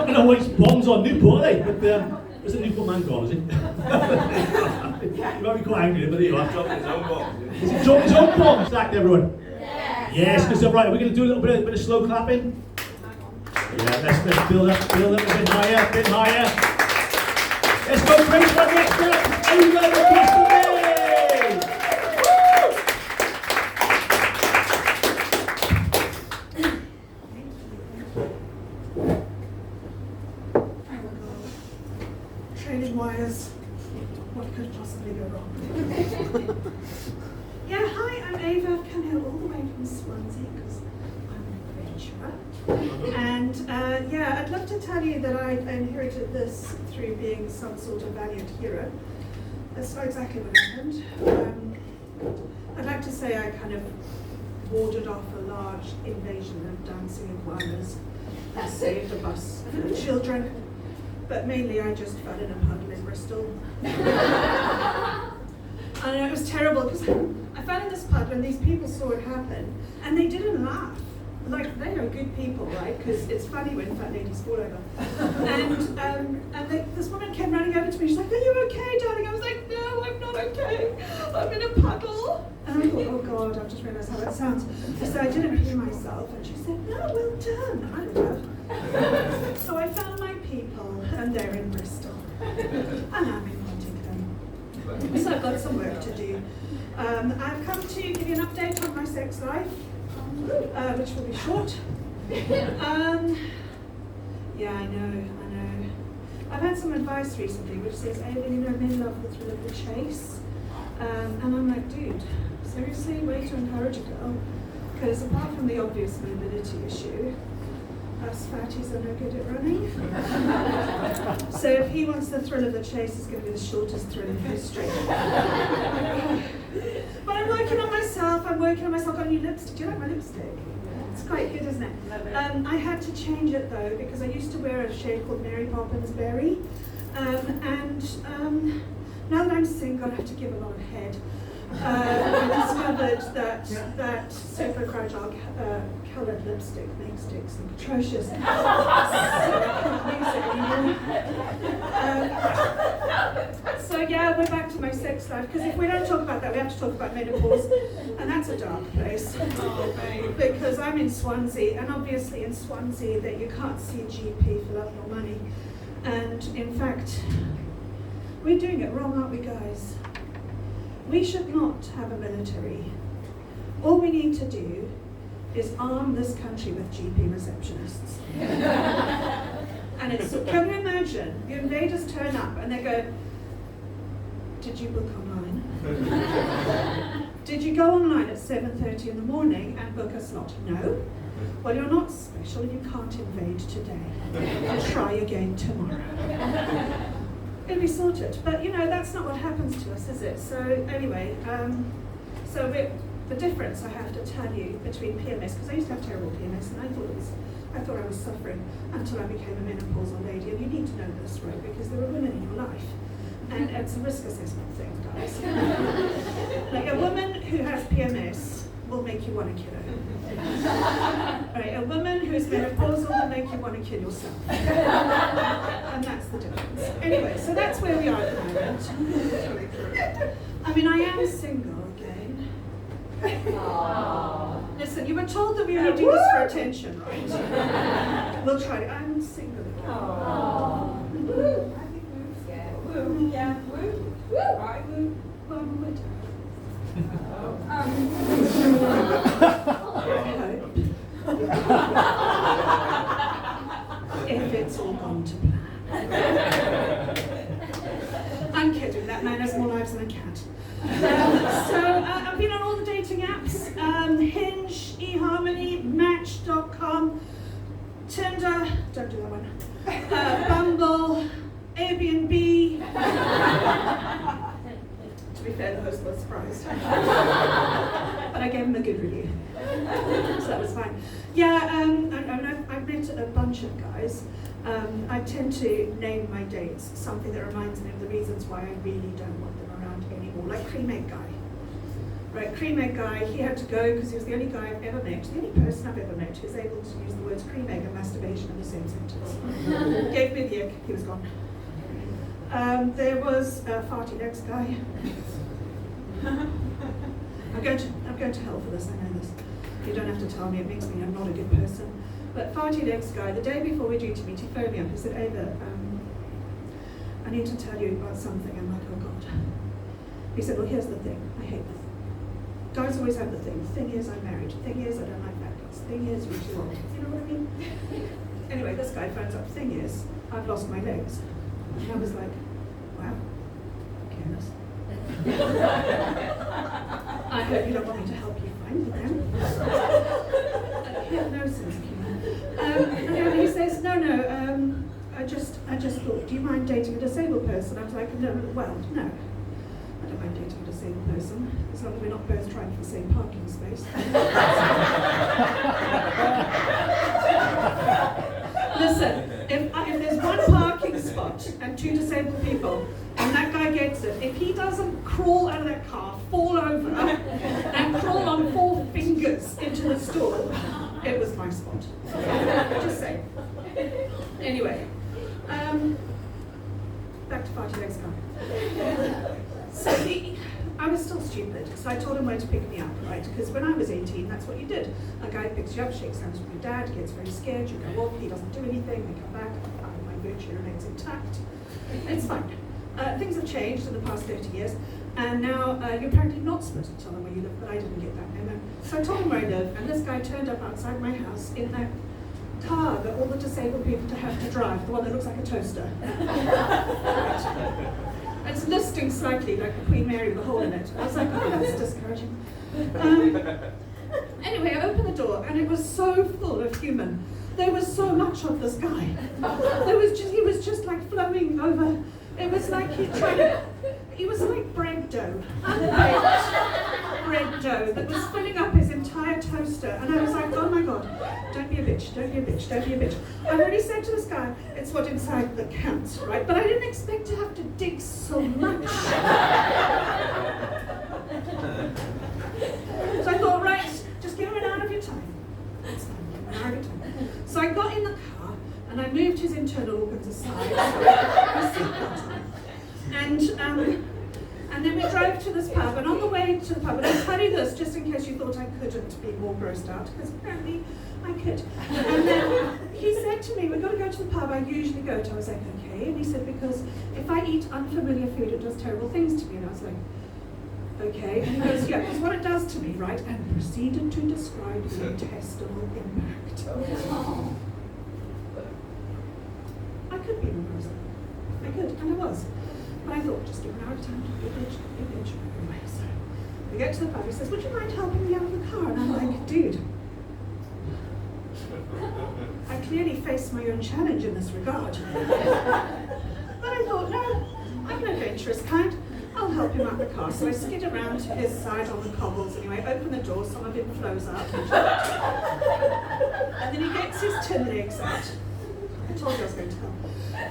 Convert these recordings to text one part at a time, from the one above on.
not going to waste bombs on Newport, are they? But is the Newport man gone, is he? You might be quite angry, but there you are. Dropping his own bombs. Is he dropping his own bombs? Stacked, everyone? Yes, because right, we're going to do a little bit of slow clapping. Yeah, let's build up a bit higher. Let's go crazy for the next step. Over the kiss today. Training wires. What could possibly go wrong? Yeah, hi, I'm Ava. I've come here all the way from Swansea because I'm an adventurer. And yeah, I'd love to tell you that I inherited this through being some sort of valiant hero. That's not exactly what happened. I'd like to say I kind of warded off a large invasion of dancing iguanas and saved a bus full of children. But mainly I just fell in a puddle in Bristol. I know, it was terrible because I fell in this puddle and these people saw it happen and they didn't laugh. Like, they are good people, right? Because it's funny when fat ladies fall over. And this woman came running over to me. She's like, "Are you okay, darling?" I was like, "No, I'm not okay. I'm in a puddle." And I thought, oh God, I've just realised how that sounds. So I didn't pee myself. And she said, "No, well done." I would have. So I found my people, and they're in Bristol. And I'm in Pontyclun. So I've got some work to do. I've come to give you an update on my sex life. Which will be short. Yeah, I know. I've had some advice recently which says, Ava, men love the thrill of the chase. And I'm like, dude, seriously, way to encourage a girl? Because apart from the obvious mobility issue, us fatties are no good at running. So if he wants the thrill of the chase, it's going to be the shortest thrill in history. But I'm working on myself. I've got a new lipstick. Do you like my lipstick? It's quite good, isn't it? I had to change it though, because I used to wear a shade called Mary Poppins Berry. Now that I'm single, I have to give a lot of head. I discovered that super fragile coloured lipstick makes dicks look atrocious. So I can't use it anymore. So yeah, we're back to my sex life, because if we don't talk about that, we have to talk about menopause, and that's a dark place. Because I'm in Swansea, and obviously in Swansea that you can't see a GP for love nor money. And in fact, we're doing it wrong, aren't we, guys? We should not have a military. All we need to do is arm this country with GP receptionists. And it's, can you imagine, the invaders turn up and they go, "Did you book online? Did you go online at 7:30 in the morning and book a slot?" "No." "Well, you're not special and you can't invade today. I'll try again tomorrow." It'll be sorted. But that's not what happens to us, is it? So anyway, the difference I have to tell you between PMS, because I used to have terrible PMS and I thought I was suffering until I became a menopausal lady. And you need to know this, right? Because there are women in your life. And it's a risk assessment thing, guys. Like, a woman who has PMS will make you want to kill her. Right, a woman who is menopausal will make you want to kill yourself. And that's the difference. Anyway, so that's where we are at the moment. I mean, I am single again. Aww. Listen, you were told that we were doing this for attention, right? We'll try it. I'm single again. Aww. Woo. I think woo's yeah. Woo. Yeah. Woo. Woo. Right. Woo. Well, I'm a widow. Oh. If it's all gone to plan. I'm kidding, that man has more lives than a cat. I've been on all the dating apps, Hinge, eHarmony, Match.com, Tinder, don't do that one, Bumble, Airbnb. To be fair, the host was surprised. But I gave him a good review. So that was fine. Yeah, I've met a bunch of guys. I tend to name my dates something that reminds me of the reasons why I really don't want them around anymore. Like cremate guy. Right, cream egg guy, he had to go because he was the only guy I've ever met, the only person I've ever met who's able to use the words cream egg and masturbation in the same sentence. Gave me the ick, he was gone. There was a farty legs guy. I'm going to hell for this, I know this. You don't have to tell me, it makes me I'm not a good person. But farty legs guy, the day before we're due to meet, he phoned me up. He said, Ava, I need to tell you about something. I'm like, oh God. He said, well, here's the thing. I hate this. Guys always have the thing. Thing is, I'm married. Thing is, I don't like fat guys. Thing is, you're too old. You know what I mean? Anyway, this guy phones up. Thing is, I've lost my legs. And I was like, wow, careless. I hope you don't want me to help you find them. He had no sense of humour. And he says, no, I just thought, do you mind dating a disabled person? I was like, no, well, no. I don't mind dating a disabled person, as long as we're not both trying for the same parking space. Listen, if there's one parking spot and 2 disabled people, and that guy gets it, if he doesn't crawl out of that car, fall over, and crawl on 4 fingers into the stall, it was my spot. Just saying. Anyway, back to Farty Legs guy. So I was still stupid, so I told him where to pick me up, right? Because when I was 18, that's what you did. A guy picks you up, shakes hands with your dad, gets very scared, you go off, he doesn't do anything, they come back, my virtue remains intact. It's fine. Things have changed in the past 30 years, and now you're apparently not supposed to tell them where you live, but I didn't get that memo. So I told him where I live, and this guy turned up outside my house in that car that all the disabled people have to drive, the one that looks like a toaster. Right. It's listing slightly like the Queen Mary with a hole in it. I was like, oh, that's discouraging. Anyway, I opened the door, and it was so full of human. There was so much of this guy. He was just like flowing over. It was like he was like bread dough, unbaked bread dough that was filling up his entire toaster. And I was like, oh my God, don't be a bitch, don't be a bitch, don't be a bitch. I've already said to this guy, it's what's inside that counts, right? But I didn't expect to have to dig so much. So I thought, right, just give him an hour of your time. That's fine, give him an hour of your time. So I got in the car, and I moved his internal organs aside. And then we drove to this pub, and on the way to the pub, and I'll tell you this just in case you thought I couldn't be more grossed out, because apparently I could. And then he said to me, we've got to go to the pub I usually go to. I was like, okay. And he said, because if I eat unfamiliar food, it does terrible things to me. And I was like, okay. And he goes, yeah, because what it does to me, right? And proceeded to describe the intestinal impact. I could be more grossed out. I could, and I was. But I thought, just give an hour of time to be a bitch. Anyway, so we get to the pub. He says, would you mind helping me out of the car? And I'm like, dude, I clearly face my own challenge in this regard. But I thought, no, I'm an adventurous kind. I'll help him out the car. So I skid around to his side on the cobbles. Anyway, I open the door, some of it flows up. And then he gets his tin legs out. I told you I was going to help.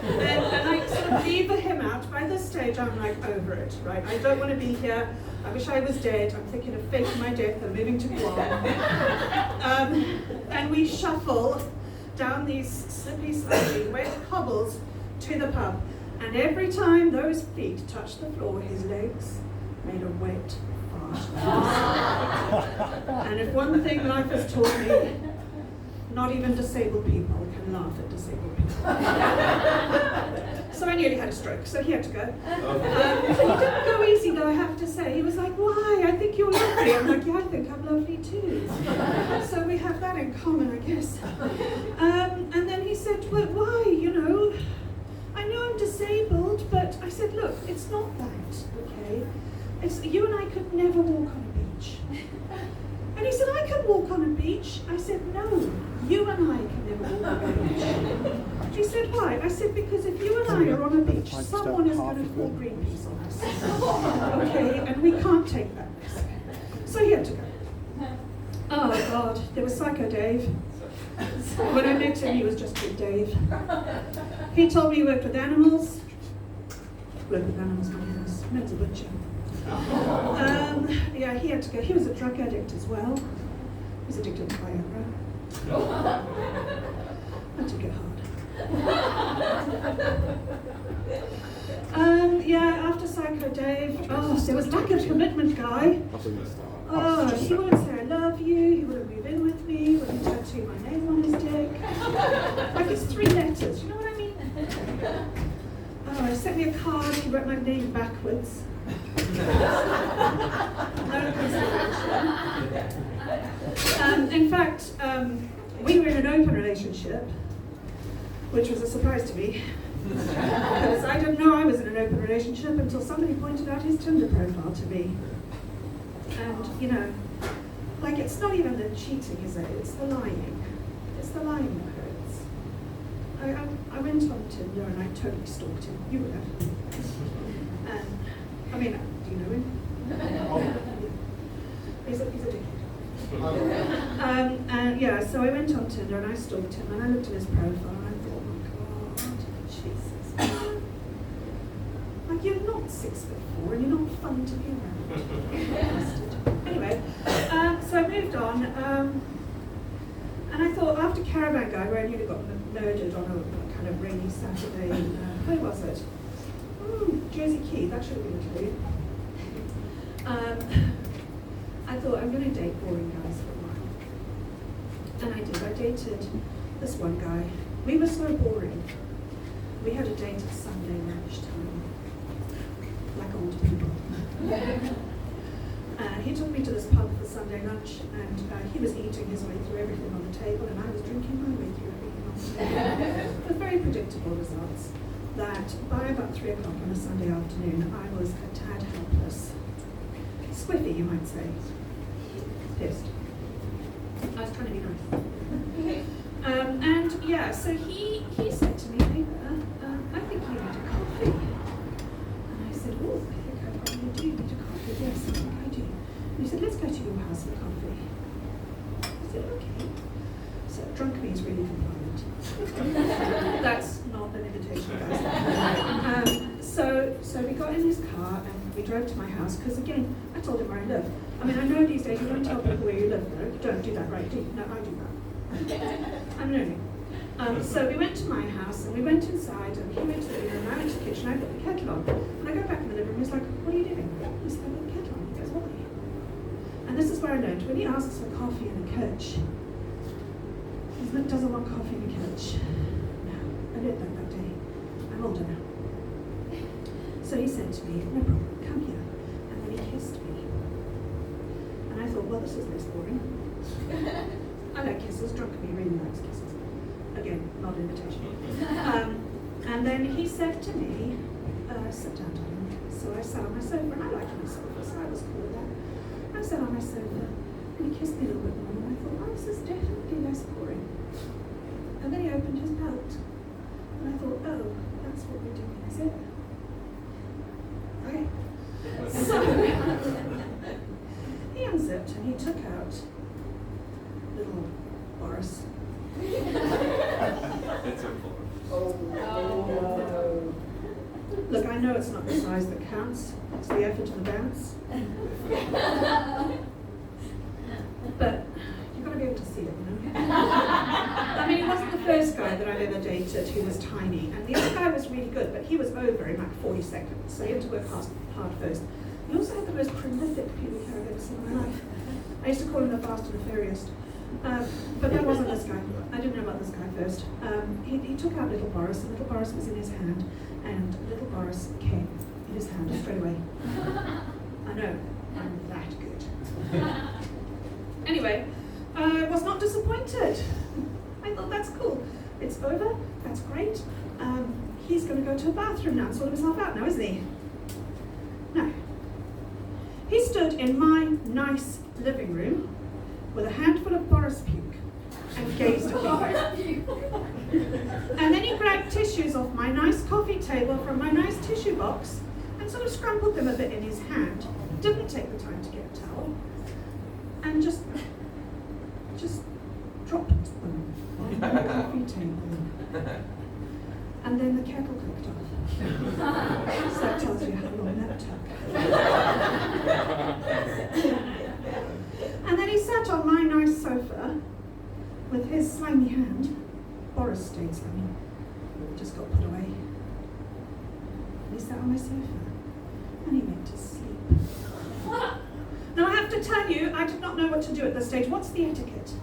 And I sort of lever him out. By this stage, I'm like over it, right? I don't want to be here. I wish I was dead. I'm thinking of faking my death and moving to Guam. And we shuffle down these slippy, slippery, wet cobbles to the pub. And every time those feet touched the floor, his legs made a wet fart. And if one thing life has taught me, not even disabled people can laugh at disabled people. So I nearly had a stroke, so he had to go. He didn't go easy though, I have to say. He was like, why? I think you're lovely. I'm like, yeah, I think I'm lovely too. So we have that in common, I guess. And then he said, well, why? You know, I know I'm disabled, but I said, look, it's not that, okay? It's you and I could never walk on a beach. And he said, I can walk on a beach. I said, no, you and I can never walk on a beach. He said, why? I said, because if you and I are on a beach, someone is going to call Greenpeace on us. Okay, and we can't take that risk. So he had to go. Oh God, there was Psycho Dave. When I met him, he was just good Dave. He told me he worked with animals. Worked with animals, my goodness. Men's a butcher. Yeah, he had to go. He was a drug addict as well. He was addicted to Viagra. That took it hard. Yeah, after Psycho Dave, there was lack of commitment, guy. Oh, he wouldn't say I love you, he wouldn't move in with me, he wouldn't tattoo my name on his dick. Like it's 3 letters, you know what I mean? Oh, he sent me a card, he wrote my name backwards. No consideration. In fact, we were in an open relationship, which was a surprise to me. Because I didn't know I was in an open relationship until somebody pointed out his Tinder profile to me. And, you know, like it's not even the cheating, is it? It's the lying. It's the lying that hurts. I went on Tinder and I totally stalked him. You would have. And, I mean, do you know him? He's a dickhead. And yeah, so I went on Tinder and I stalked him and I looked at his profile and I thought, oh my God, Jesus. Like you're not 6'4" and you're not fun to be around. Anyway, so I moved on and I thought after Caravan Guy, where I nearly got murdered on a kind of rainy Saturday in, where was it? Jersey Key, that should have been a clue. I thought I'm going to date boring guys for a while. And I did. I dated this one guy. We were so boring. We had a date at Sunday lunchtime, like old people. He took me to this pub for Sunday lunch, and he was eating his way through everything on the table, and I was drinking my way through everything on the table. With very predictable results. That by about 3 o'clock on a Sunday afternoon, I was a tad helpless. Squiffy, you might say. Pissed. I was trying to be nice. And yeah, so he said to me, Ava, I think you need a coffee. And I said, oh, I think I probably do need a coffee. Yes, I think I do. And he said, let's go to your house for coffee. I said, okay. So drunk me is really compliant. That's not an invitation, guys. So we got in his car and we drove to my house because again, I told him where I live. I mean, I know these days you don't tell people where you live, though. You don't do that, right? Do you? No, I do that. I'm learning. So we went to my house and we went inside and he went to the living room, I went to the kitchen, I put the kettle on. And I go back in the living room, he's like, what are you doing? He said, I put the kettle on. He goes, why? And this is where I learned, when he asks for coffee in a coach, he doesn't want coffee in a coach. No, I learned that day. I'm older now. So he said to me, no problem, come here. And then he kissed me. And I thought, well, this is less boring. I like kisses, drunk me really likes kisses. Again, not an invitation. And then he said to me, sit down, darling. So I sat on my sofa, and I liked my sofa, so I was cool with that. I sat on my sofa, and he kissed me a little bit more, and I thought, oh, this is definitely less boring. And then he opened his belt, and I thought, oh, that's what we're doing, is it? Okay. So he unzipped and he took out little Boris. Look, I know it's not the size that counts, it's the effort and the bounce. But you've got to be able to see it, you know? I mean, he wasn't the first guy that I've ever dated who was tiny, and the other guy was really good, but he was over in like 40 seconds, so you had to work hard first. He also had the most prolific pubic hair I've ever seen in my life. I used to call him the Fast and the Furious. But that wasn't this guy. I didn't know about this guy first. He took out little Boris, and little Boris was in his hand, and little Boris came in his hand straight away. I know, I'm that good. Anyway, I was not disappointed. I thought, that's cool. It's over, that's great. He's going to go to a bathroom now and sort himself out now, isn't he? No. He stood in my nice living room with a handful of Boris puke and gazed at me. And then he grabbed tissues off my nice coffee table from my nice tissue box and sort of scrambled them a bit in his hand. Didn't take the time to get a towel. And just dropped them on the coffee table. And then the kettle cooked off. So that tells you how long that took. And then he sat on my nice sofa with his slimy hand. Boris stayed slimy. Just got put away. And he sat on my sofa. And he went to sleep. Now I have to tell you, I did not know what to do at this stage. What's the etiquette?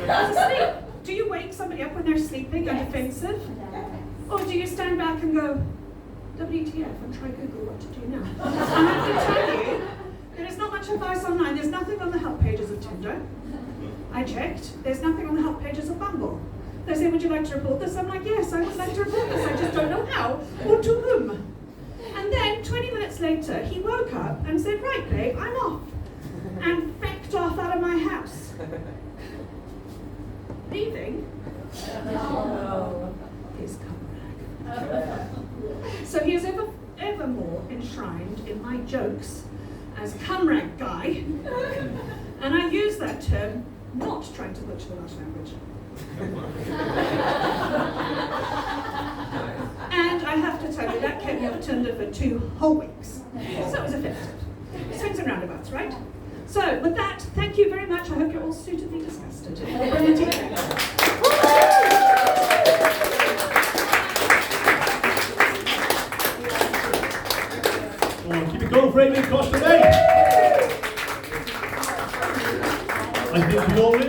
Asleep. Do you wake somebody up when they're sleeping and offensive? Or do you stand back and go, WTF, and try Google what to do now? I have to tell you, there is not much advice online. There's nothing on the help pages of Tinder. I checked. There's nothing on the help pages of Bumble. They say, would you like to report this? I'm like, yes, I would like to report this. I just don't know how or to whom. And then 20 minutes later, he woke up and said, right, babe, I'm off. And fecked off out of my house. Leaving his comrade. So he is evermore enshrined in my jokes as comrade guy. And I use that term not trying to butcher the Welsh language. And I have to tell you, that kept me on Tinder for 2 whole weeks. So it was effective. Swings and roundabouts, right? So with that, thank you very much. I hope you're all suitably disgusted. Brilliant evening. Keep it going for 8 minutes, cost today. I think we all win.